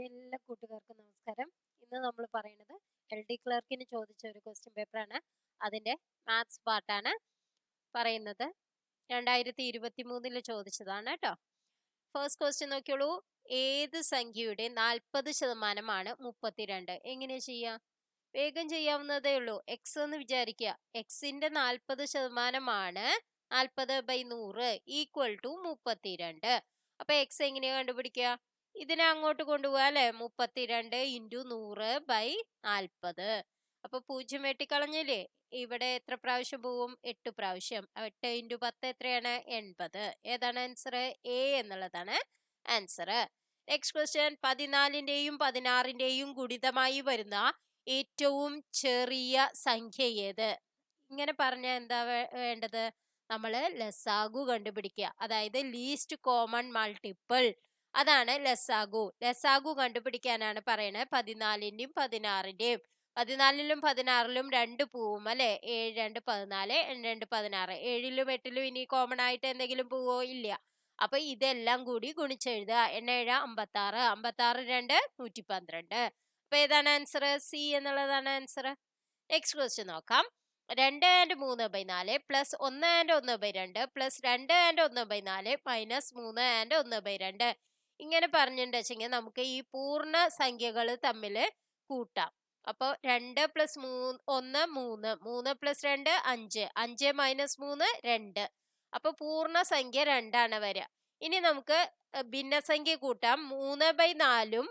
എല്ലാ കൂട്ടുകാർക്കും നമസ്കാരം. ഇന്ന് നമ്മൾ പറയുന്നത് LD ക്ലർക്കിന് ചോദിച്ച ഒരു ക്വസ്റ്റ്യൻ പേപ്പറാണ്. അതിന്റെ മാത്സ് പാർട്ടാണ് പറയുന്നത്. 2023 ചോദിച്ചതാണ് കേട്ടോ. ഫസ്റ്റ് ക്വസ്റ്റ്യൻ നോക്കിയോളൂ. ഏത് സംഖ്യയുടെ 40% 32? എങ്ങനെ ചെയ്യാം? വേഗം ചെയ്യാവുന്നതേ ഉള്ളൂ. എക്സ് എന്ന് വിചാരിക്കുക. എക്സിന്റെ 40% 40/100 ഈക്വൽ ടു 32. അപ്പൊ എക്സ് എങ്ങനെയാ കണ്ടുപിടിക്കുക? ഇതിനെ അങ്ങോട്ട് കൊണ്ടുപോവാ അല്ലെ? 32 × 100/40. അപ്പൊ 0 വെട്ടിക്കളഞ്ഞില്ലേ? ഇവിടെ എത്ര പ്രാവശ്യം പോവും? 8 പ്രാവശ്യം. 8 × 10 എത്രയാണ്? 80. ഏതാണ് ആൻസർ? എ എന്നുള്ളതാണ് ആൻസർ. Next question. 14ന്റെയും 16ന്റെയും ഗുണിതമായി വരുന്ന ഏറ്റവും ചെറിയ സംഖ്യ ഏത്? ഇങ്ങനെ പറഞ്ഞാൽ എന്താ വേണ്ടത്? നമ്മള് ലസാഗു കണ്ടുപിടിക്കുക. അതായത് ലീസ്റ്റ് കോമൺ മൾട്ടിപ്പിൾ. അതാണ് ലസാഗു. ലസാഗു കണ്ടുപിടിക്കാനാണ് പറയണത്. 14ന്റെയും 16ന്റെയും. 14ലും 16ലും 2 പോവും അല്ലെ? 7 2 14, 2 16. 7ലും 8ലും ഇനി കോമൺ ആയിട്ട് എന്തെങ്കിലും പോവോ? ഇല്ല. അപ്പൊ ഇതെല്ലാം കൂടി ഗുണിച്ചെഴുതുക. 8 7 56, 56 2 112. അപ്പൊ ഏതാണ് ആൻസർ? സി എന്നുള്ളതാണ് ആൻസർ. നെക്സ്റ്റ് ക്വസ്റ്റ്യൻ നോക്കാം. 2 and 3/4 plus 1 and 1/2 plus 2 and 1/4 minus 3 and 1/2. ഇങ്ങനെ പറഞ്ഞിട്ടുണ്ട് വെച്ചെങ്കിൽ നമുക്ക് ഈ പൂർണ്ണ സംഖ്യകൾ തമ്മിൽ കൂട്ടാം. അപ്പോൾ 2 + 1 3, 3 + 2 5, 5 - 3 2. അപ്പൊ പൂർണ്ണ സംഖ്യ 2 ആണ് വരിക. ഇനി നമുക്ക് ഭിന്നസംഖ്യ കൂട്ടാം. 3/4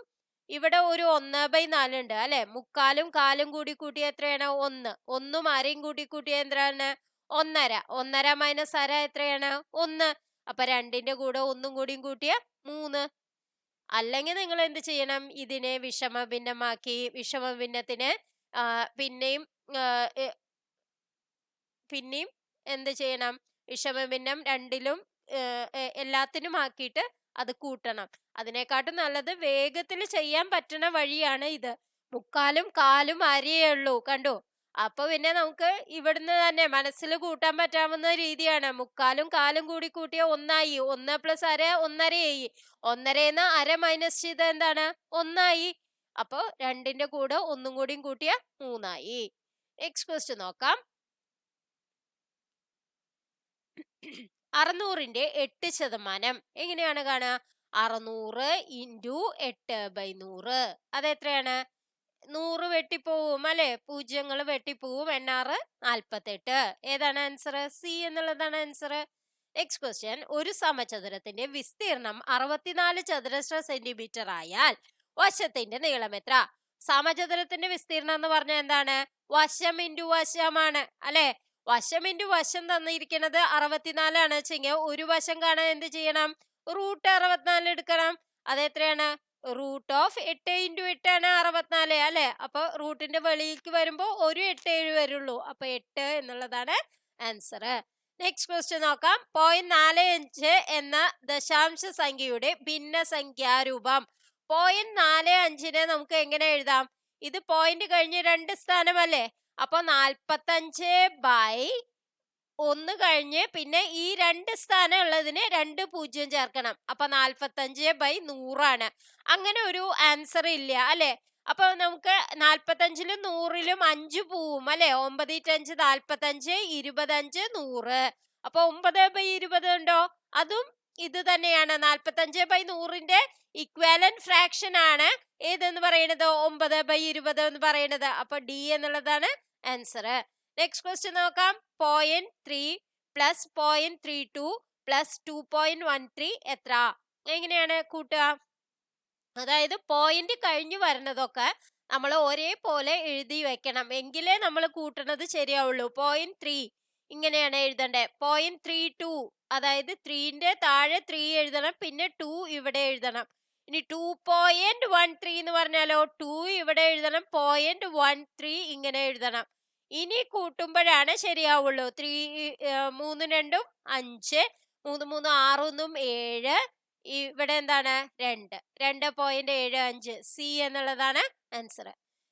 ഇവിടെ ഒരു 1/4 ഉണ്ട് അല്ലെ? മുക്കാലും കാലും കൂടി കൂട്ടിയ എത്രയാണ്? 1. 1ഉം അരയും കൂടി കൂട്ടിയ എന്താണ്? 1.5. 1.5 - അര എത്രയാണ്? 1. അപ്പൊ 2ന്റെ കൂടെ 1ഉം കൂടിയും കൂട്ടിയ 3. അല്ലെങ്കിൽ നിങ്ങൾ എന്ത് ചെയ്യണം? ഇതിനെ വിഷമ ഭിന്നമാക്കി വിഷമ ഭിന്നത്തിന് പിന്നെയും എന്ത് ചെയ്യണം? വിഷമ ഭിന്നം 2ലും എല്ലാത്തിനും ആക്കിയിട്ട് അത് കൂട്ടണം. അതിനെക്കാട്ടും നല്ലത് വേഗത്തിൽ ചെയ്യാൻ പറ്റുന്ന വഴിയാണ് ഇത്. മുക്കാലും കാലും അരയേ ഉള്ളൂ. കണ്ടോ? അപ്പൊ പിന്നെ നമുക്ക് ഇവിടുന്ന് തന്നെ മനസ്സിൽ കൂട്ടാൻ പറ്റാവുന്ന രീതിയാണ്. മുക്കാലും കാലും കൂടി കൂട്ടിയ 1 ആയി. 1 + അര 1.5 ആയി. 1.5ന്ന് അര മൈനസ് ചെയ്ത എന്താണ്? 1 ആയി. അപ്പൊ 2ന്റെ കൂടെ 1ഉം കൂടിയും കൂട്ടിയ 3 ആയി. നെക്സ്റ്റ് ക്വസ്റ്റ്യൻ നോക്കാം. 600ന്റെ 8% എങ്ങനെയാണ് കാണുക? 600 × 8/100. അതെത്രയാണ്? 100 വെട്ടിപ്പോവും അല്ലെ? പൂജ്യങ്ങൾ വെട്ടിപ്പോവും. 8 48. ഏതാണ് ആൻസർ? സി എന്നുള്ളതാണ് ആൻസർ. Next question. ഒരു സമചതുരത്തിന്റെ വിസ്തീർണം 64 ചതുരശ്ര സെന്റിമീറ്റർ ആയാൽ വശത്തിന്റെ നീളം എത്ര? സമചതുരത്തിന്റെ വിസ്തീർണം എന്ന് പറഞ്ഞാൽ എന്താണ്? വശം × വശമാണ് അല്ലെ? വശം × വശം തന്നിരിക്കുന്നത് 64 ആണ് വെച്ചെങ്കിൽ ഒരു വശം കാണാൻ എന്ത് ചെയ്യണം? √64 എടുക്കണം. അതെത്രയാണ്? √8 × 8 ആണ് 64 അല്ലെ? അപ്പൊ റൂട്ടിന്റെ വെളിയിലേക്ക് വരുമ്പോ ഒരു 8 7 വരുള്ളൂ. അപ്പൊ 8 എന്നുള്ളതാണ് ആൻസർ. നെക്സ്റ്റ് ക്വസ്റ്റ്യൻ നോക്കാം. 0.45 എന്ന ദശാംശ സംഖ്യയുടെ ഭിന്നസംഖ്യാരൂപം. 0.45നെ നമുക്ക് എങ്ങനെ എഴുതാം? ഇത് പോയിന്റ് കഴിഞ്ഞ് 2 സ്ഥാനമല്ലേ? അപ്പൊ 45/1 കഴിഞ്ഞ് പിന്നെ ഈ 2 സ്ഥാനം ഉള്ളതിന് 2 0 ചേർക്കണം. അപ്പൊ 45/100 ആണ്. അങ്ങനെ ഒരു ആൻസർ ഇല്ല അല്ലെ? അപ്പൊ നമുക്ക് 45ലും 100ലും 5 പോവും അല്ലെ? 9 × 5 45, 25 100. അപ്പൊ 9/20 ഉണ്ടോ? അതും ഇത് തന്നെയാണ്. 45/100ന്റെ ഇക്വാലന്റ് ഫ്രാക്ഷൻ ആണ് ഏതെന്ന് പറയുന്നത്? 9/20 എന്ന് പറയുന്നത്. അപ്പൊ ഡി എന്നുള്ളതാണ് ആൻസർ. നെക്സ്റ്റ് ക്വസ്റ്റ്യൻ നോക്കാം. 0.3 + 0.32 + 2.13 എത്ര? എങ്ങനെയാണ് കൂട്ടുക? അതായത് പോയിന്റ് കഴിഞ്ഞു വരുന്നതൊക്കെ നമ്മൾ ഒരേപോലെ എഴുതി വെക്കണം. എങ്കിലേ നമ്മൾ കൂട്ടുന്നത് ശരിയാവുള്ളൂ. 0.3 ഇങ്ങനെയാണ് എഴുതണ്ടേ. 0.32 അതായത് 3ന്റെ താഴെ 3 എഴുതണം. പിന്നെ 2 ഇവിടെ എഴുതണം. ഇനി 2.13 എന്ന് പറഞ്ഞാലോ 2 ഇവിടെ എഴുതണം. 0.13 ഇങ്ങനെ എഴുതണം. ഇനി കൂട്ടുമ്പോഴാണ് ശരിയാവുള്ളൂ. 3 3 2 5, 3 3 6 7. ഇവിടെ എന്താണ്? 2 2.75. സി എന്നുള്ളതാണ് ആൻസർ.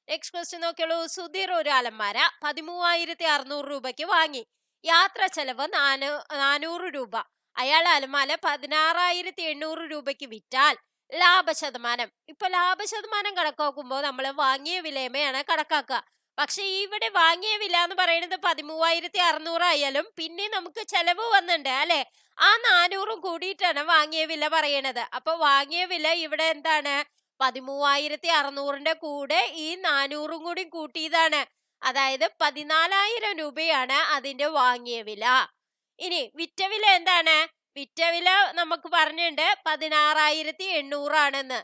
നെക്സ്റ്റ് ക്വസ്റ്റ്യൻ നോക്കിയോളൂ. സുധീർ ഒരു അലമാര 13,600 രൂപയ്ക്ക് വാങ്ങി. യാത്ര ചെലവ് 400 രൂപ. അയാൾ അലമാര 16,800 രൂപയ്ക്ക് വിറ്റാൽ ലാഭശതമാനം. ഇപ്പൊ ലാഭശതമാനം കണക്കാക്കുമ്പോൾ നമ്മൾ വാങ്ങിയ വിലമയാണ് കണക്കാക്കുക. പക്ഷെ ഇവിടെ വാങ്ങിയ വില എന്ന് പറയുന്നത് 13,600 ആയാലും പിന്നെ നമുക്ക് ചെലവ് വന്നിട്ടുണ്ട് അല്ലെ, ആ 400 കൂടിയിട്ടാണ് വാങ്ങിയ വില പറയണത്. അപ്പൊ വാങ്ങിയ വില ഇവിടെ എന്താണ്, 13,600ന്റെ കൂടെ ഈ 400 കൂടി കൂട്ടിയതാണ്. അതായത് 14,000 രൂപയാണ് അതിന്റെ വാങ്ങിയ വില. ഇനി വിറ്റ വില എന്താണ്, വിറ്റ വില നമുക്ക് പറഞ്ഞിട്ടുണ്ട് 16,800 ആണെന്ന്.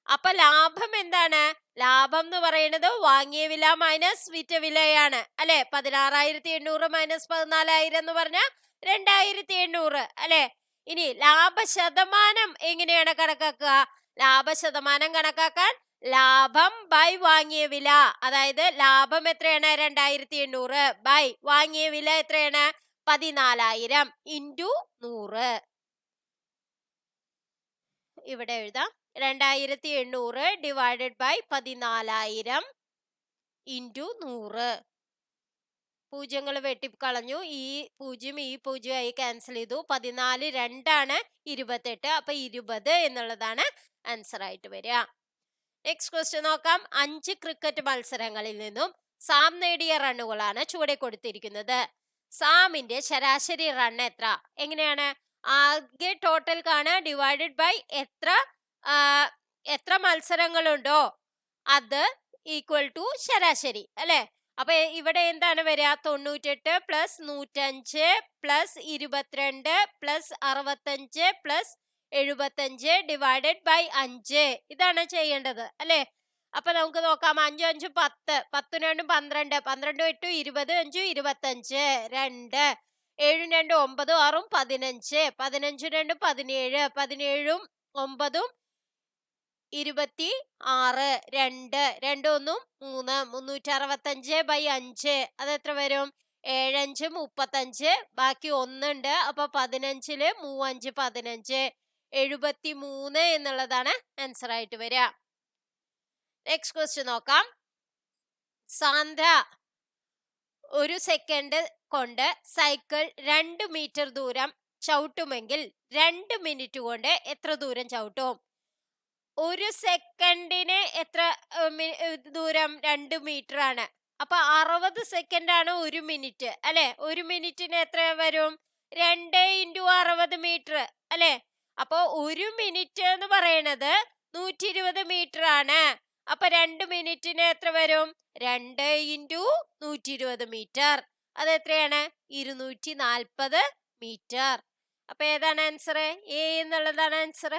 അപ്പൊ ലാഭം എന്താണ്, ലാഭം എന്ന് പറയുന്നത് വാങ്ങിയ വില മൈനസ് വിറ്റ വിലയാണ് അല്ലെ. 16,800 മൈനസ് 14,000 എന്ന് പറഞ്ഞാൽ 2,800 അല്ലെ. ഇനി ലാഭശതമാനം എങ്ങനെയാണ് കണക്കാക്കുക, ലാഭശതമാനം കണക്കാക്കാൻ ലാഭം ബൈ വാങ്ങിയ വില, അതായത് ലാഭം എത്രയാണ് 2,800 ബൈ വാങ്ങിയ വില എത്രയാണ് 14,000 ഇൻറ്റു 100. ഇവിടെ എഴുതാം 2,800 ഡിവൈഡഡ് ബൈ 14,000 ഇൻറ്റു 100. പൂജ്യങ്ങൾ വെട്ടിക്കളഞ്ഞു, ഈ 0 ആയി ക്യാൻസൽ ചെയ്തു. 14 2 28, അപ്പൊ 20 എന്നുള്ളതാണ് ആൻസർ ആയിട്ട് വരിക. നെക്സ്റ്റ് ക്വസ്റ്റ്യൻ നോക്കാം. 5 ക്രിക്കറ്റ് മത്സരങ്ങളിൽ നിന്നും സാം നേടിയ റണ്ണുകളാണ് ചുവടെ കൊടുത്തിരിക്കുന്നത്. സാമിന്റെ ശരാശരി റൺ എത്ര? എങ്ങനെയാണ്, ആകെ ടോട്ടൽ കാണുക ഡിവൈഡഡ് ബൈ എത്ര മത്സരങ്ങളുണ്ടോ അത് ഈക്വൽ ടു ശരാശരി അല്ലെ. അപ്പൊ ഇവിടെ എന്താണ് വരിക, 98 plus 105 plus 22 plus 65 plus 75 divided by 5 ഇതാണ് ചെയ്യേണ്ടത് അല്ലെ. അപ്പൊ നമുക്ക് നോക്കാം. 5 5 10, 10 2 12, 12 8 20, 5 25, 2 7 2 9, 6 15, 15 2 17, 17 9 26, 2 2 1 3, 365 ബൈ 5 അതെത്ര വരും, 7 5 35, ബാക്കി 1 ഉണ്ട്. അപ്പൊ 15 3 5 15, 73 എന്നുള്ളതാണ് ആൻസർ ആയിട്ട് വരിക. നെക്സ്റ്റ് ക്വസ്റ്റ്യൻ നോക്കാം. സാന്ദ്ര 1 സെക്കൻഡ് കൊണ്ട് സൈക്കിൾ 2 മീറ്റർ ദൂരം ചവിട്ടുമെങ്കിൽ 2 മിനിറ്റ് കൊണ്ട് എത്ര ദൂരം ചവിട്ടും? 1 സെക്കൻഡിന് എത്ര ദൂരം, 2 മീറ്റർ ആണ്. അപ്പൊ 60 സെക്കൻഡ് ആണ് 1 മിനിറ്റ് അല്ലെ. 1 മിനിറ്റിന് എത്ര വരും, 2 × 60 മീറ്റർ അല്ലെ. അപ്പൊ 1 മിനിറ്റ് എന്ന് പറയുന്നത് 120 മീറ്റർ ആണ്. അപ്പൊ 2 മിനിറ്റിന് എത്ര വരും, 2 × 120 മീറ്റർ, അത് എത്രയാണ്, 240 മീറ്റർ. അപ്പൊ ഏതാണ് ആൻസർ, എ എന്നുള്ളതാണ് ആൻസർ.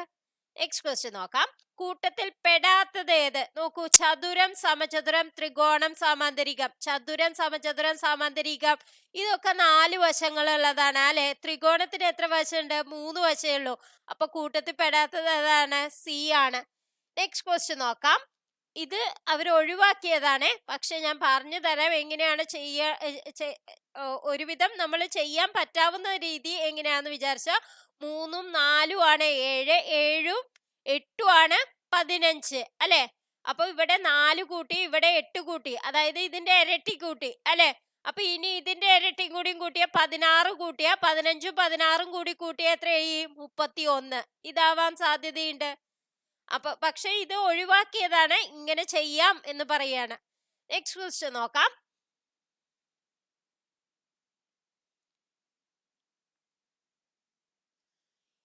നെക്സ്റ്റ് ക്വസ്റ്റ്യൻ നോക്കാം. കൂട്ടത്തിൽ പെടാത്തത് ഏത്? നോക്കൂ, ചതുരം, സമചതുരം, ത്രികോണം, സാമാന്തരികം. ചതുരം, സമചതുരം, സാമാന്തരികം ഇതൊക്കെ 4 വശങ്ങളുള്ളതാണ് അല്ലെ. ത്രികോണത്തിന് എത്ര വശമുണ്ട്, 3 വശമേ ഉള്ളൂ. അപ്പൊ കൂട്ടത്തിൽ പെടാത്തത് ഏതാണ്, സി ആണ്. നെക്സ്റ്റ് ക്വസ്റ്റ്യൻ നോക്കാം. ഇത് അവർ ഒഴിവാക്കിയതാണ്, പക്ഷെ ഞാൻ പറഞ്ഞു തരാം എങ്ങനെയാണ് ഒരുവിധം നമ്മൾ ചെയ്യാൻ പറ്റാവുന്ന രീതി എങ്ങനെയാന്ന് വിചാരിച്ച 3 4 ആണ് 7, 7 8 ആണ് 15 അല്ലെ. അപ്പൊ ഇവിടെ 4 കൂട്ടി, ഇവിടെ 8 കൂട്ടി, അതായത് ഇതിന്റെ ഇരട്ടി കൂട്ടി അല്ലെ. അപ്പൊ ഇനി ഇതിന്റെ ഇരട്ടി കൂടിയും കൂട്ടിയ 16 കൂട്ടിയ 15 16 കൂടി കൂട്ടിയ എത്രയായി, 31. ഇതാവാൻ സാധ്യതയുണ്ട്. അപ്പൊ പക്ഷെ ഇത് ഒഴിവാക്കിയതാണ്, ഇങ്ങനെ ചെയ്യാം എന്ന് പറയാണ്. നെക്സ്റ്റ് ക്വസ്റ്റ്യൻ നോക്കാം.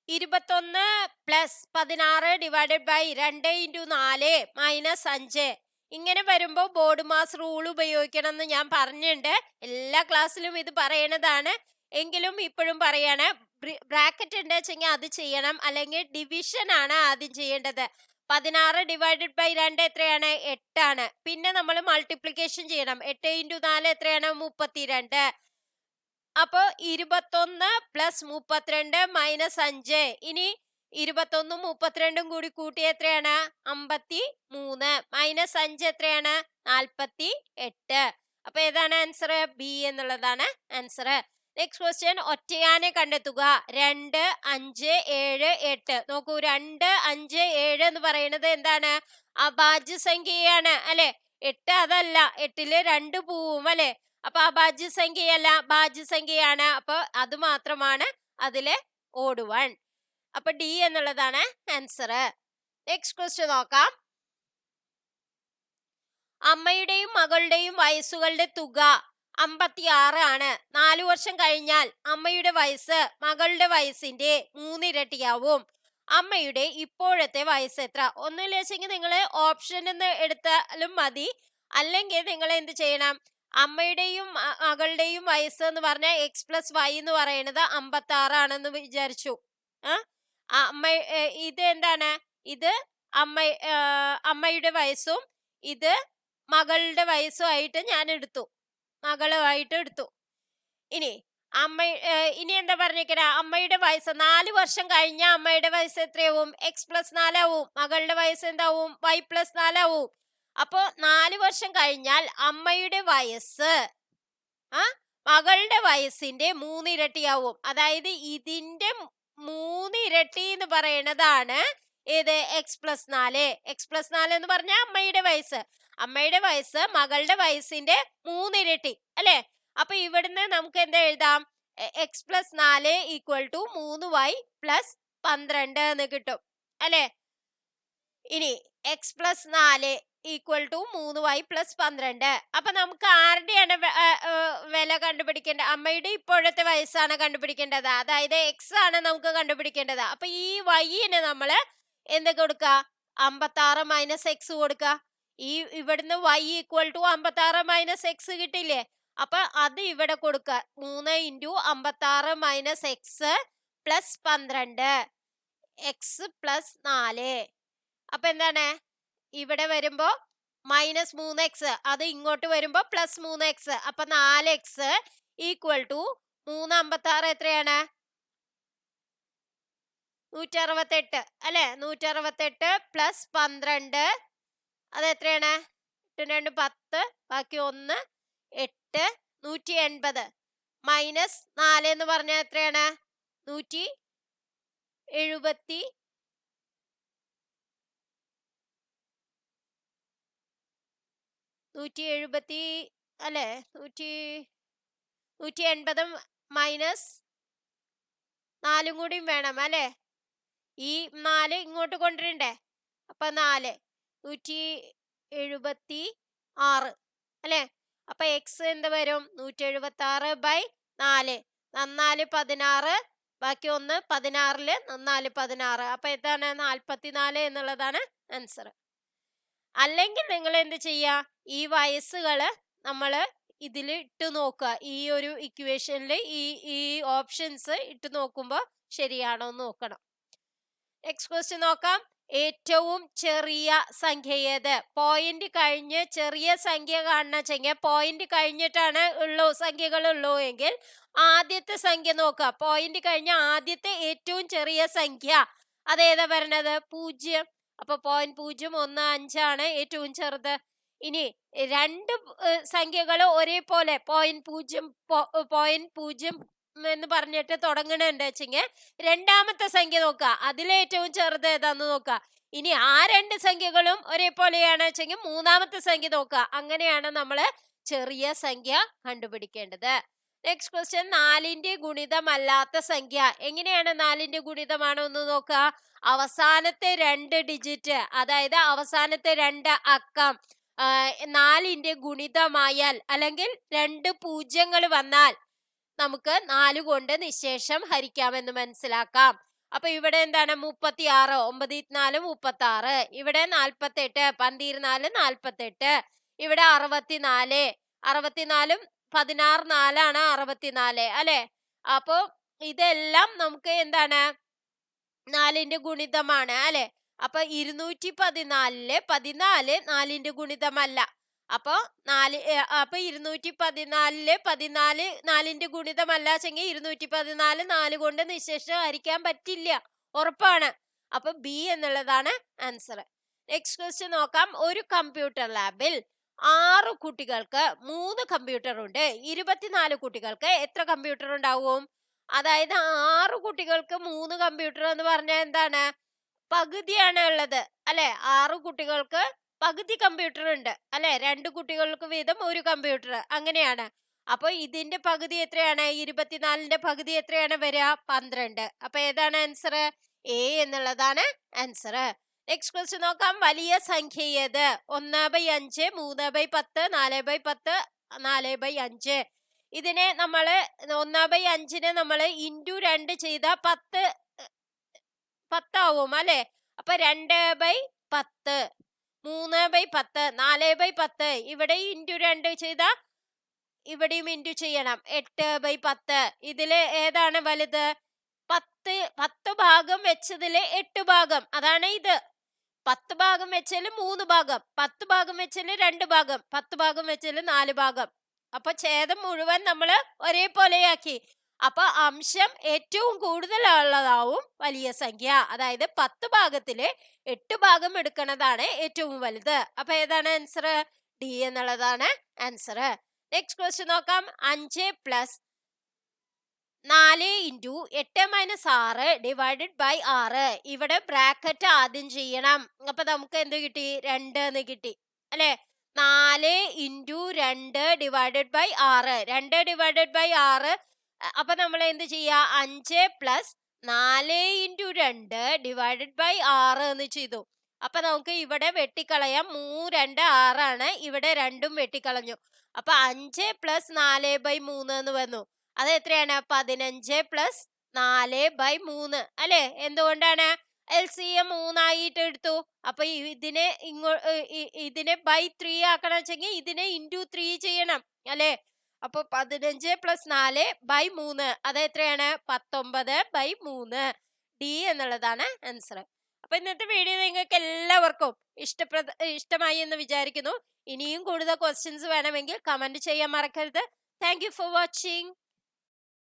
ഇരുപത്തൊന്ന് പ്ലസ് 16 ഡിവൈഡഡ് ബൈ 2 × 4 മൈനസ് 5. ഇങ്ങനെ വരുമ്പോൾ ബോർഡ് മാസ് റൂൾ ഉപയോഗിക്കണം എന്ന് ഞാൻ പറഞ്ഞിട്ടുണ്ട്. എല്ലാ ക്ലാസ്സിലും ഇത് പറയണതാണ്, എങ്കിലും ഇപ്പോഴും പറയാണ്. ബ്രാക്കറ്റ് ഉണ്ട് വെച്ചെങ്കിൽ അത് ചെയ്യണം, അല്ലെങ്കിൽ ഡിവിഷൻ ആണ് ആദ്യം ചെയ്യേണ്ടത്. 16 ഡിവൈഡഡ് ബൈ 2 എത്രയാണ്, 8 ആണ്. പിന്നെ നമ്മൾ മൾട്ടിപ്ലിക്കേഷൻ ചെയ്യണം. 8 × 4 എത്രയാണ്, 32. അപ്പൊ 21 പ്ലസ് 32 മൈനസ് 5. ഇനി 21 32 കൂടി കൂട്ടി എത്രയാണ്, 53. മൈനസ് 5 എത്രയാണ്, 48. അപ്പൊ ഏതാണ് ആൻസർ, ബി എന്നുള്ളതാണ് ആൻസർ. Next question. ഒറ്റയാനെ കണ്ടെത്തുക. 2 5 7 8. നോക്കൂ, 2 5 7 എന്ന് പറയുന്നത് എന്താണ്, അഭാജ്യ സംഖ്യയാണ് അല്ലെ. 8 അതല്ല, 8-ല് 2 പോവും അല്ലെ. അപ്പൊ അഭാജ്യ സംഖ്യയല്ല, ഭാജ്യസംഖ്യയാണ്. അപ്പൊ അത് മാത്രമാണ് അതിലെ ഓഡ് 1. അപ്പൊ ഡി എന്നുള്ളതാണ് ആൻസർ. നെക്സ്റ്റ് ക്വസ്റ്റ്യൻ നോക്കാം. അമ്മയുടെയും മകളുടെയും വയസ്സുകളുടെ തുക 56 ആണ്. 4 വർഷം കഴിഞ്ഞാൽ അമ്മയുടെ വയസ്സ് മകളുടെ വയസ്സിന്റെ 3 ഇരട്ടിയാവും. അമ്മയുടെ ഇപ്പോഴത്തെ വയസ്സ് എത്ര? ഒന്നുമില്ലെങ്കിൽ നിങ്ങൾ ഓപ്ഷൻ എന്ന് എടുത്താലും മതി. അല്ലെങ്കിൽ നിങ്ങൾ എന്ത് ചെയ്യണം? അമ്മയുടെയും മകളുടെയും വയസ്സ് എന്ന് പറഞ്ഞാൽ x+y എന്ന് പറയുന്നത് 56 ആണെന്ന് വിചാരിച്ചു. അമ്മ ഇത് എന്താണ്? ഇത് അമ്മയുടെ വയസ്സും ഇത് മകളുടെ വയസ്സുമായിട്ട് ഞാൻ എടുത്തു, മകളുമായിട്ട് എടുത്തു. ഇനി ഇനി എന്താ പറഞ്ഞിരിക്കണ? അമ്മയുടെ വയസ്സ് 4 വർഷം കഴിഞ്ഞ അമ്മയുടെ വയസ്സ് എത്രയാവും? x+4 ആവും. മകളുടെ വയസ്സ് എന്താവും? y+4 ആവും. അപ്പോ 4 വർഷം കഴിഞ്ഞാൽ അമ്മയുടെ വയസ്സ് മകളുടെ വയസ്സിന്റെ 3 ഇരട്ടിയാവും. അതായത് ഇതിന്റെ 3 ഇരട്ടി എന്ന് പറയുന്നതാണ് ഏത്? x+4. x+4 എന്ന് പറഞ്ഞാൽ അമ്മയുടെ വയസ്സ്. അമ്മയുടെ വയസ്സ് മകളുടെ വയസ്സിന്റെ 3 ഇരട്ടി അല്ലെ? അപ്പൊ ഇവിടുന്ന് നമുക്ക് എന്താ എഴുതാം? x+4 = 3y + 12 എന്ന് കിട്ടും അല്ലെ? ഇനി x+4 = 3y + 12. അപ്പൊ നമുക്ക് ആരുടെയാണ് വില കണ്ടുപിടിക്കേണ്ടത്? അമ്മയുടെ ഇപ്പോഴത്തെ വയസ്സാണ് കണ്ടുപിടിക്കേണ്ടത്. അതായത് x ആണ് നമുക്ക് കണ്ടുപിടിക്കേണ്ടത്. അപ്പൊ ഈ y-ന് നമ്മള് എന്ത് കൊടുക്കുക? 56 - x കൊടുക്കുക. ഇവിടുന്ന് y = 56 - x കിട്ടില്ലേ? അപ്പൊ അത് ഇവിടെ കൊടുക്കുക. 3 × 56 - x + 12 x+4. അപ്പൊ എന്താണ്? ഇവിടെ വരുമ്പോ -3x, അത് ഇങ്ങോട്ട് വരുമ്പോ +3x. അപ്പൊ 4x = 356 എത്രയാണ്? 168 അല്ലെ? 168 + 12 അത് എത്രയാണ്? 8 2 10, ബാക്കി 1 8, 180 -4 എന്ന് പറഞ്ഞാൽ എത്രയാണ്? 170 അല്ലെ? 180 -4 കൂടിയും വേണം അല്ലെ? ഈ 4 ഇങ്ങോട്ട് കൊണ്ടുവരണ്ടേ? അപ്പൊ 4 176 അല്ലെ? അപ്പൊ x എന്ത് വരും? 176/4. 4 16, ബാക്കി 1 16, 4 16. അപ്പൊ എന്താണ്? 44 എന്നുള്ളതാണ് ആൻസർ. അല്ലെങ്കിൽ നിങ്ങൾ എന്ത് ചെയ്യാ? ഈ വയസ്സുകള് നമ്മള് ഇതിൽ ഇട്ട് നോക്കുക. ഈ ഒരു ഇക്വേഷനിൽ ഈ ഓപ്ഷൻസ് ഇട്ട് നോക്കുമ്പോ ശരിയാണോ എന്ന് നോക്കണം. നെക്സ്റ്റ് ക്വസ്റ്റ്യൻ നോക്കാം. ഏറ്റവും ചെറിയ സംഖ്യ ഏത്? പോയിന്റ് കഴിഞ്ഞ് ചെറിയ സംഖ്യ കാണണമെങ്കിൽ പോയിന്റ് കഴിഞ്ഞിട്ടാണ് സംഖ്യകൾ ഉള്ളൂ എങ്കിൽ ആദ്യത്തെ സംഖ്യ നോക്കുക. പോയിന്റ് കഴിഞ്ഞ ആദ്യത്തെ ഏറ്റവും ചെറിയ സംഖ്യ അതേതാ വരണത്? 0. അപ്പൊ 0.015 ആണ് ഏറ്റവും ചെറുത്. ഇനി രണ്ട് സംഖ്യകൾ ഒരേപോലെ 0.0 എന്ന് പറഞ്ഞിട്ട് തുടങ്ങണുണ്ട് വെച്ചെങ്കിൽ രണ്ടാമത്തെ സംഖ്യ നോക്കുക. അതിലേറ്റവും ചെറുത് ഏതാന്ന് നോക്കുക. ഇനി ആ രണ്ട് സംഖ്യകളും ഒരേപോലെയാണ് വെച്ചെങ്കിൽ മൂന്നാമത്തെ സംഖ്യ നോക്കുക. അങ്ങനെയാണ് നമ്മൾ ചെറിയ സംഖ്യ കണ്ടുപിടിക്കേണ്ടത്. നെക്സ്റ്റ് ക്വസ്റ്റ്യൻ, 4ന്റെ ഗുണിതമല്ലാത്ത സംഖ്യ. എങ്ങനെയാണ് 4ന്റെ ഗുണിതമാണോ എന്ന് നോക്കുക. അവസാനത്തെ 2 ഡിജിറ്റ്, അതായത് അവസാനത്തെ 2 അക്കം 4ന്റെ ഗുണിതമായാൽ അല്ലെങ്കിൽ 2 പൂജ്യങ്ങൾ വന്നാൽ നമുക്ക് 4 കൊണ്ട് നിശേഷം ഹരിക്കാമെന്ന് മനസ്സിലാക്കാം. അപ്പൊ ഇവിടെ എന്താണ്? 36, 9 4 36. ഇവിടെ 48, 12 48. ഇവിടെ 64, 64 16 4 ആണ് 64 അല്ലെ? അപ്പൊ ഇതെല്ലാം നമുക്ക് എന്താണ്? 4ന്റെ ഗുണിതമാണ് അല്ലെ? അപ്പൊ 214 14 4ന്റെ ഗുണിതമല്ല. അപ്പൊ 214 14 4ന്റെ ഗുണിതമല്ല വെച്ചെങ്കിൽ 214 4 കൊണ്ട് നിശേഷം ഹരിക്കാൻ പറ്റില്ല, ഉറപ്പാണ്. അപ്പൊ ബി എന്നുള്ളതാണ് ആൻസർ. നെക്സ്റ്റ് ക്വസ്റ്റ്യൻ നോക്കാം. ഒരു കമ്പ്യൂട്ടർ ലാബിൽ 6 കുട്ടികൾക്ക് 3 കമ്പ്യൂട്ടർ ഉണ്ട്. 24 കുട്ടികൾക്ക് എത്ര കമ്പ്യൂട്ടർ ഉണ്ടാവും? അതായത് 6 കുട്ടികൾക്ക് 3 കമ്പ്യൂട്ടർ എന്ന് പറഞ്ഞാൽ എന്താണ്? പകുതിയാണ് ഉള്ളത് അല്ലെ? 6 കുട്ടികൾക്ക് പകുതി കമ്പ്യൂട്ടർ ഉണ്ട് അല്ലെ? 2 കുട്ടികൾക്ക് വീതം 1 കമ്പ്യൂട്ടർ, അങ്ങനെയാണ്. അപ്പൊ ഇതിന്റെ പകുതി എത്രയാണ്? 24ന്റെ പകുതി എത്രയാണ് വരിക? 12. അപ്പൊ ഏതാണ് ആൻസർ? എ എന്നുള്ളതാണ് ആൻസർ. നെക്സ്റ്റ് ക്വസ്റ്റ്യൻ നോക്കാം. വലിയ സംഖ്യ ഏത്? 1/5, 3/10, 4/10, 4/5. ഇതിനെ നമ്മള് 1/5 നമ്മള് ഇൻറ്റു 2 ചെയ്ത 10 ആവും അല്ലെ? അപ്പൊ 2/10, 3/10, 4/10. ഇവിടെ ഇൻറ്റു 2 ചെയ്ത ഇവിടെയും ഇൻറ്റു ചെയ്യണം. 8/10. ഇതില് ഏതാണ് വലുത്? 10 ഭാഗം വെച്ചതില് 8 ഭാഗം, അതാണ് ഇത്. 10 ഭാഗം വെച്ചാല് 3 ഭാഗം, 10 ഭാഗം വെച്ചാല് 2 ഭാഗം, 10 ഭാഗം വെച്ചാല് 4 ഭാഗം. അപ്പൊ ഛേദം മുഴുവൻ നമ്മള് ഒരേപോലെയാക്കി. അപ്പൊ അംശം ഏറ്റവും കൂടുതലുള്ളതാവും വലിയ സംഖ്യ. അതായത് 10 ഭാഗത്തില് 8 ഭാഗം എടുക്കണതാണ് ഏറ്റവും വലുത്. അപ്പൊ ഏതാണ് ആൻസർ? ഡി എന്നുള്ളതാണ് ആൻസർ. നെക്സ്റ്റ് ക്വസ്റ്റ്യൻ നോക്കാം. 5 + 4 × 8 - 6 ഡിവൈഡഡ് ബൈ 6. ഇവിടെ ബ്രാക്കറ്റ് ആദ്യം ചെയ്യണം. അപ്പൊ നമുക്ക് എന്ത് കിട്ടി? 2 എന്ന് കിട്ടി അല്ലെ? 4 × 2 ഡിവൈഡഡ് ബൈ 6. 2 divided by 6. അപ്പൊ നമ്മൾ എന്ത് ചെയ്യാ? 5 + 4 × 2 ഡിവൈഡഡ് ബൈ 6 എന്ന് ചെയ്തു. അപ്പൊ നമുക്ക് ഇവിടെ വെട്ടിക്കളയാം. 3 2 6 ആണ്. ഇവിടെ 2ഉം വെട്ടിക്കളഞ്ഞു. അപ്പൊ 5 + 4/3 എന്ന് വന്നു. അത് എത്രയാണ്? 15 + 4/3 അല്ലെ? എന്തുകൊണ്ടാണ്? LCM 3 ആയിട്ട് എടുത്തു. അപ്പൊ ഇതിനെ ഇതിനെ ബൈ 3 ആക്കണം വെച്ചെങ്കിൽ ഇതിനെ ഇൻറ്റു 3 ചെയ്യണം അല്ലെ? അപ്പൊ 15 + 4/3 അത് എത്രയാണ്? 19/3. ഡി എന്നുള്ളതാണ് ആൻസർ. അപ്പൊ ഇന്നത്തെ വീഡിയോ നിങ്ങൾക്ക് എല്ലാവർക്കും ഇഷ്ടമായി എന്ന് വിചാരിക്കുന്നു. ഇനിയും കൂടുതൽ ക്വസ്റ്റ്യൻസ് വേണമെങ്കിൽ കമന്റ് ചെയ്യാൻ മറക്കരുത്. Thank you for watching.